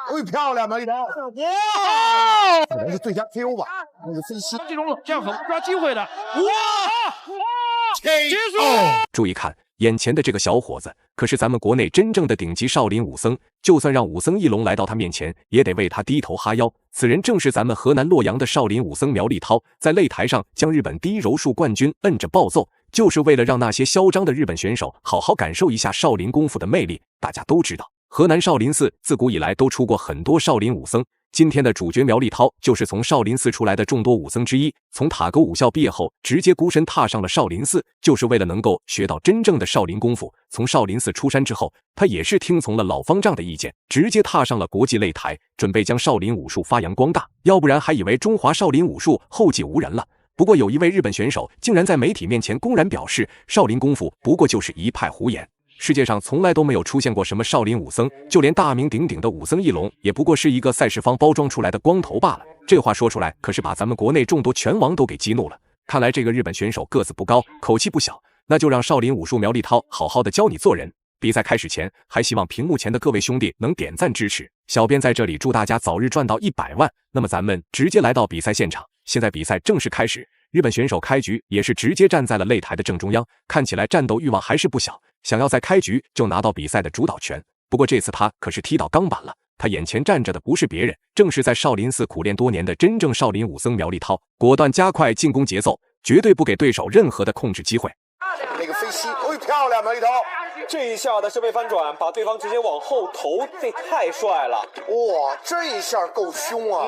哎，漂亮，苗立涛！哇，可能是最佳 KO 吧？那个飞膝，这样很不抓机会的。哇！结束！注意看，眼前的这个小伙子，可是咱们国内真正的顶级少林武僧。就算让武僧一龙来到他面前，也得为他低头哈腰。此人正是咱们河南洛阳的少林武僧苗立涛，在擂台上将日本第一柔术冠军摁着暴揍，就是为了让那些嚣张的日本选手好好感受一下少林功夫的魅力。大家都知道，河南少林寺自古以来都出过很多少林武僧。今天的主角苗立涛就是从少林寺出来的众多武僧之一，从塔沟武校毕业后，直接孤身踏上了少林寺，就是为了能够学到真正的少林功夫。从少林寺出山之后，他也是听从了老方丈的意见，直接踏上了国际擂台，准备将少林武术发扬光大，要不然还以为中华少林武术后继无人了。不过有一位日本选手竟然在媒体面前公然表示，少林功夫不过就是一派胡言。世界上从来都没有出现过什么少林武僧，就连大名鼎鼎的武僧一龙也不过是一个赛事方包装出来的光头罢了。这话说出来可是把咱们国内众多拳王都给激怒了。看来这个日本选手个子不高，口气不小，那就让少林武术苗立涛好好的教你做人。比赛开始前，还希望屏幕前的各位兄弟能点赞支持，小编在这里祝大家早日赚到100万。那么咱们直接来到比赛现场，现在比赛正式开始。日本选手开局也是直接站在了擂台的正中央，看起来战斗欲望还是不小，想要在开局就拿到比赛的主导权。不过这次他可是踢到钢板了，他眼前站着的不是别人，正是在少林寺苦练多年的真正少林武僧苗立涛，果断加快进攻节奏，绝对不给对手任何的控制机会。那个飞膝，哎，漂亮，苗立涛！这一下的身位翻转，把对方直接往后投，这太帅了！哇，这一下够凶啊！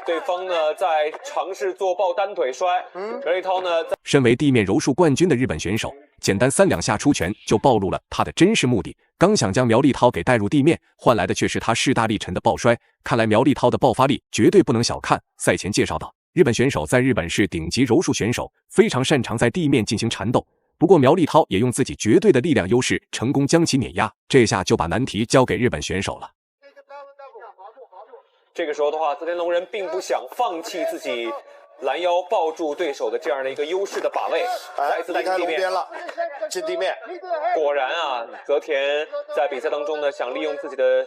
对方呢在尝试做抱单腿摔，苗立涛呢在身为地面柔术冠军的日本选手，简单3-2下出拳就暴露了他的真实目的。刚想将苗立涛给带入地面，换来的却是他势大力沉的抱摔。看来苗立涛的爆发力绝对不能小看。赛前介绍到，日本选手在日本是顶级柔术选手，非常擅长在地面进行缠斗。不过苗立涛也用自己绝对的力量优势，成功将其碾压。这下就把难题交给日本选手了。这个时候的话，泽田龙人并不想放弃自己拦腰抱住对手的这样的一个优势的把位，再次离开龙边了，进地面。果然啊，泽田在比赛当中呢，想利用自己的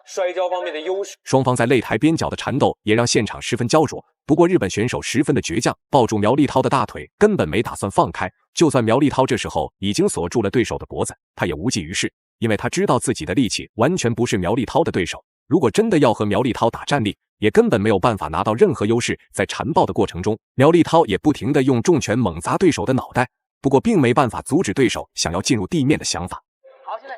摔跤方面的优势。双方在擂台边角的缠斗也让现场十分焦灼。不过日本选手十分的倔强，抱住苗立涛的大腿，根本没打算放开。就算苗立涛这时候已经锁住了对手的脖子，他也无济于事，因为他知道自己的力气完全不是苗立涛的对手。如果真的要和苗立涛打战力，也根本没有办法拿到任何优势。在缠抱的过程中，苗立涛也不停地用重拳猛砸对手的脑袋，不过并没办法阻止对手想要进入地面的想法。好，现在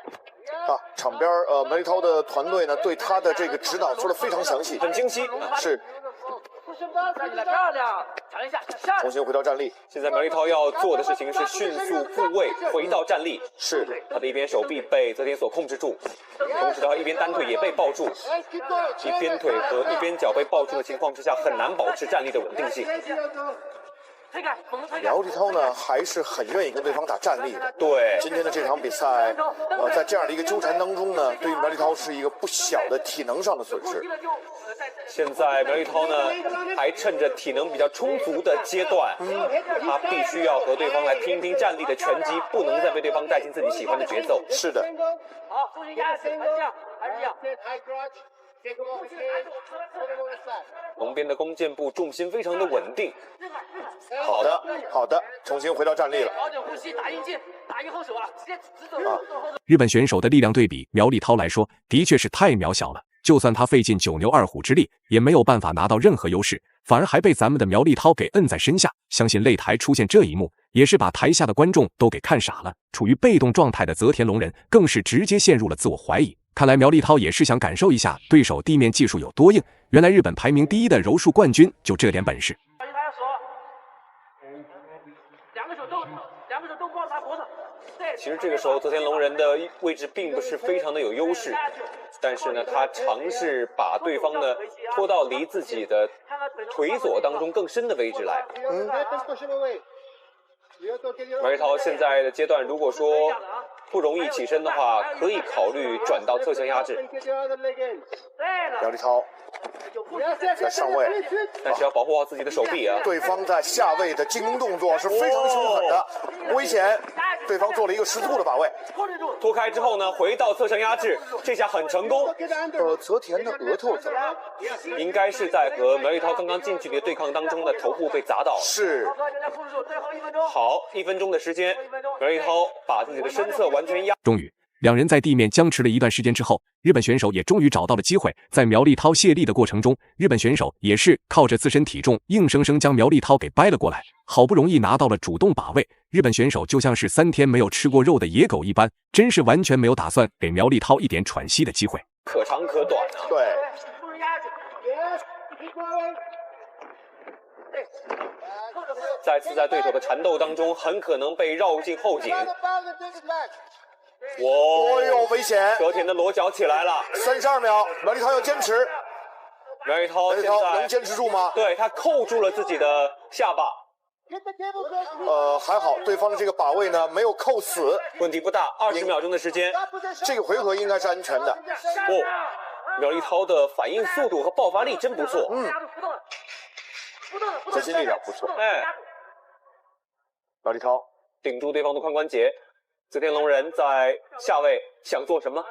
场边苗立涛的团队呢，对他的这个指导说的非常详细，很清晰，是。站起来，漂亮！抢一下，重新回到站立。现在苗立涛要做的事情是迅速复位，回到站立。是，他的一边手臂被泽田所控制住，同时的话，一边单腿也被抱住，一边腿和一边脚被抱住的情况之下，很难保持站立的稳定性。苗立涛呢，还是很愿意跟对方打站立的。对，今天的这场比赛，在这样的一个纠缠当中呢，对于苗立涛是一个不小的体能上的损失。现在苗立涛呢，还趁着体能比较充足的阶段，他必须要和对方来拼拼站立的拳击，不能再被对方带进自己喜欢的节奏。是的。好，重心压制，还是这样，还是这样。龙边的弓箭步重心非常的稳定。好的，好的，重新回到站立了。调整呼吸，打硬劲，打硬后手啊，直接直走。日本选手的力量对比苗立涛来说，的确是太渺小了。就算他费尽9牛2虎之力，也没有办法拿到任何优势，反而还被咱们的苗立涛给摁在身下。相信擂台出现这一幕，也是把台下的观众都给看傻了。处于被动状态的泽田龙人更是直接陷入了自我怀疑。看来苗立涛也是想感受一下对手地面技术有多硬。原来日本排名第1的柔术冠军就这点本事。两个手都抱他脖子。其实这个时候泽田龙人的位置并不是非常的有优势，但是呢，他尝试把对方呢拖到离自己的腿左当中更深的位置来。苗立涛现在的阶段，如果说不容易起身的话，可以考虑转到侧向压制。苗立涛在上位，但是要保护好自己的手臂啊。对方在下位的进攻动作是非常凶狠的，危险。对方做了一个十字固的把位，脱开之后呢，回到侧身压制，这下很成功。泽田的额头怎么样？应该是在和苗立涛刚刚近距离对抗当中的头部被砸到了。是。好，1分钟的时间，苗立涛把自己的身侧完全压。终于，两人在地面僵持了一段时间之后，日本选手也终于找到了机会。在苗立涛卸力的过程中，日本选手也是靠着自身体重，硬生生将苗立涛给掰了过来。好不容易拿到了主动把位，日本选手就像是3天没有吃过肉的野狗一般，真是完全没有打算给苗立涛一点喘息的机会。可长可短啊。对。再次在对手的缠斗当中，很可能被绕进后颈。哦呦，危险！泽田的裸脚起来了。32秒，苗立涛要坚持。苗立涛现在能坚持住吗？对，他扣住了自己的下巴。还好，对方的这个把位呢没有扣死，问题不大。20秒钟的时间，这个回合应该是安全的。苗立涛的反应速度和爆发力真不错。核心力量不错。苗立涛顶住对方的髋关节。泽田龙人在下位想做什么？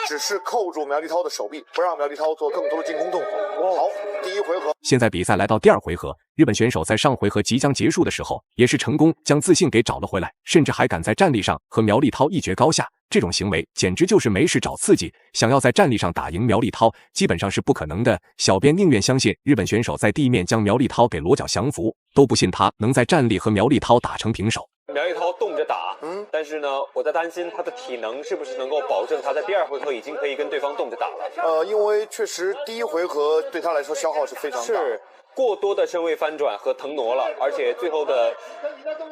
只是扣住苗立涛的手臂，不让苗立涛做更多的进攻动作。好，第一回合。现在比赛来到第2回合，日本选手在上回合即将结束的时候，也是成功将自信给找了回来，甚至还敢在站立上和苗立涛一决高下。这种行为简直就是没事找刺激，想要在站立上打赢苗立涛，基本上是不可能的。小编宁愿相信日本选手在地面将苗立涛给裸脚降服，都不信他能在站立和苗立涛打成平手。苗立涛动着打，但是呢，我在担心他的体能是不是能够保证他在第2回合已经可以跟对方动着打了。因为确实第1回合对他来说消耗是非常大，是过多的身位翻转和腾挪了，而且最后的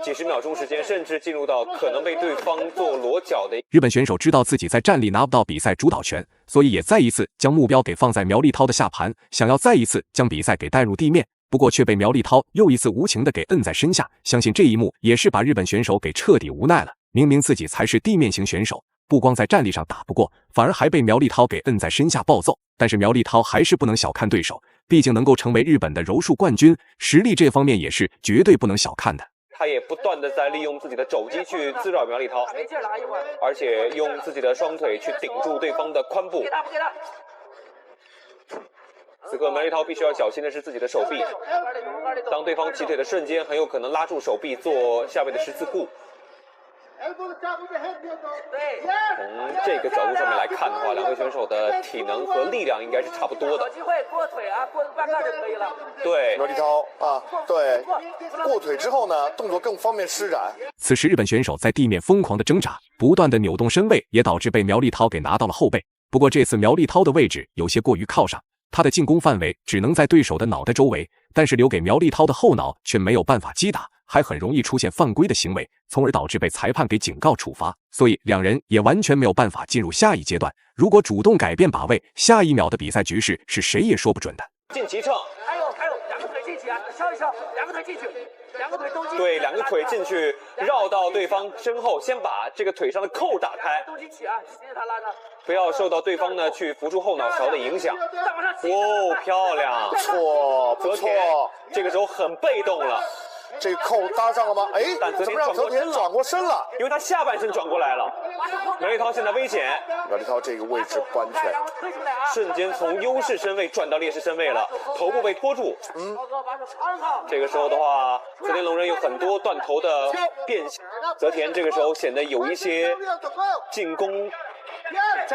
几十秒钟时间，甚至进入到可能被对方做裸脚的。日本选手知道自己在站立拿不到比赛主导权，所以也再一次将目标给放在苗立涛的下盘，想要再一次将比赛给带入地面。不过却被苗立涛又一次无情的给摁在身下，相信这一幕也是把日本选手给彻底无奈了。明明自己才是地面型选手，不光在站立上打不过，反而还被苗立涛给摁在身下暴揍。但是苗立涛还是不能小看对手，毕竟能够成为日本的柔术冠军，实力这方面也是绝对不能小看的。他也不断的在利用自己的肘击去滋扰苗立涛，而且用自己的双腿去顶住对方的髋部。此刻苗立涛必须要小心的是自己的手臂，当对方起腿的瞬间，很有可能拉住手臂做下位的十字固。从这个角度上面来看的话，两位选手的体能和力量应该是差不多的。有机会过腿啊，过半盖就可以了。对，苗立涛啊，对，过腿之后呢，动作更方便施展。此时日本选手在地面疯狂的挣扎，不断的扭动身位，也导致被苗立涛给拿到了后背。不过这次苗立涛的位置有些过于靠上，他的进攻范围只能在对手的脑袋周围，但是留给苗立涛的后脑却没有办法击打，还很容易出现犯规的行为，从而导致被裁判给警告处罚。所以两人也完全没有办法进入下一阶段。如果主动改变把位，下一秒的比赛局势是谁也说不准的。进齐秤，还有，两个腿进去啊，敲一敲，两个腿进去，两个腿都进去。对，两个腿进去，绕到对方身后，先把这个腿上的扣打开，都进去啊，接着他拉着。不要受到对方呢去扶住后脑勺的影响。哦，漂亮，不错，不错。这个时候很被动了。这扣搭上了吗？哎，怎么让泽田转过身了？因为他下半身转过来了。苗立涛现在危险，苗立涛这个位置不安全，瞬间从优势身位转到劣势身位了，头部被拖住。这个时候的话，泽田龙人有很多断头的变形，泽田这个时候显得有一些进攻，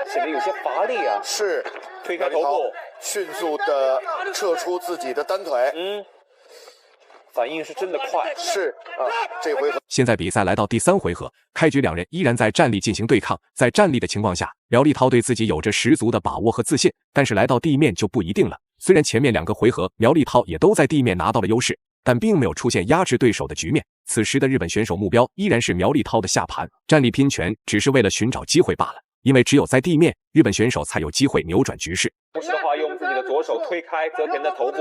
显得有些乏力啊。是，推开头部，迅速的撤出自己的单腿。反应是真的快，是啊，这回合现在比赛来到第3回合，开局两人依然在站立进行对抗。在站立的情况下，苗立涛对自己有着十足的把握和自信，但是来到地面就不一定了。虽然前面2个回合苗立涛也都在地面拿到了优势，但并没有出现压制对手的局面。此时的日本选手目标依然是苗立涛的下盘，站立拼拳只是为了寻找机会罢了。因为只有在地面，日本选手才有机会扭转局势。不是的话，用自己的左手推开泽田的头部。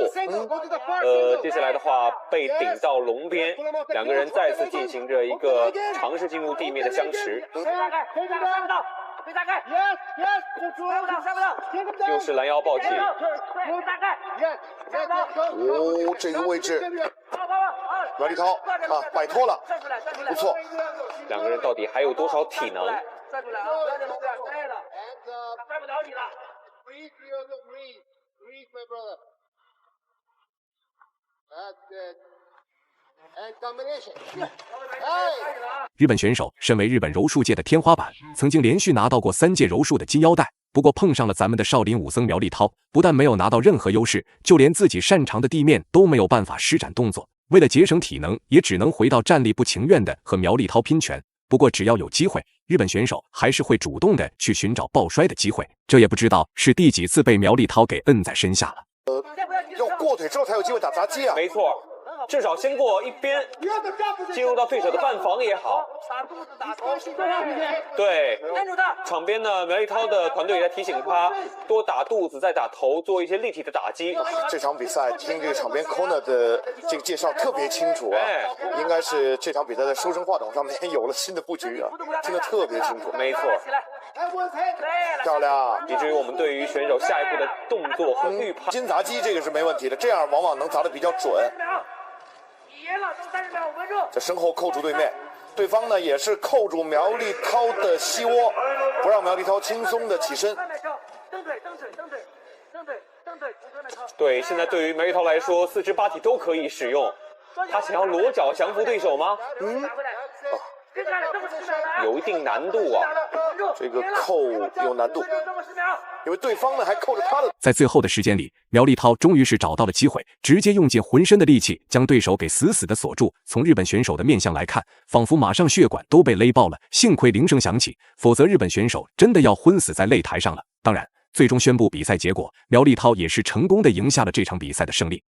接下来的话被顶到笼边，两个人再次进行着一个尝试进入地面的相持。又是拦腰抱起。哦，这个位置。苗立涛啊，摆脱了，不错。两个人到底还有多少体能？转出来啊！不要再弄掉，可以了，他拽不了你了。日本选手身为日本柔术界的天花板，曾经连续拿到过3届柔术的金腰带。不过碰上了咱们的少林武僧苗立涛，不但没有拿到任何优势，就连自己擅长的地面都没有办法施展动作。为了节省体能，也只能回到站立不情愿的和苗立涛拼拳。不过只要有机会，日本选手还是会主动的去寻找抱摔的机会。这也不知道是第几次被苗立涛给摁在身下了。要过腿之后才有机会打杂技啊。没错。至少先过一边，进入到对手的半防也好。打肚子打头，对，按住他。场边呢，苗立涛的团队也在提醒他多打肚子，再打头，做一些立体的打击。这场比赛听这个场边 Kona 的这个介绍特别清楚啊，应该是这场比赛在收声话筒上面有了新的布局啊，听得特别清楚。没错。漂亮，以至于我们对于选手下一步的动作和预判，金砸击这个是没问题的，这样往往能砸得比较准。这身后扣住对面，对方呢也是扣住苗立涛的膝窝，不让苗立涛轻松的起身。对，现在对于苗立涛来说，4肢8体都可以使用。他想要裸脚降服对手吗？有一定难度啊，这个扣有难度，因为对方呢还扣着他的。在最后的时间里，苗立涛终于是找到了机会，直接用尽浑身的力气将对手给死死的锁住。从日本选手的面相来看，仿佛马上血管都被勒爆了。幸亏铃声响起，否则日本选手真的要昏死在擂台上了。当然，最终宣布比赛结果，苗立涛也是成功的赢下了这场比赛的胜利。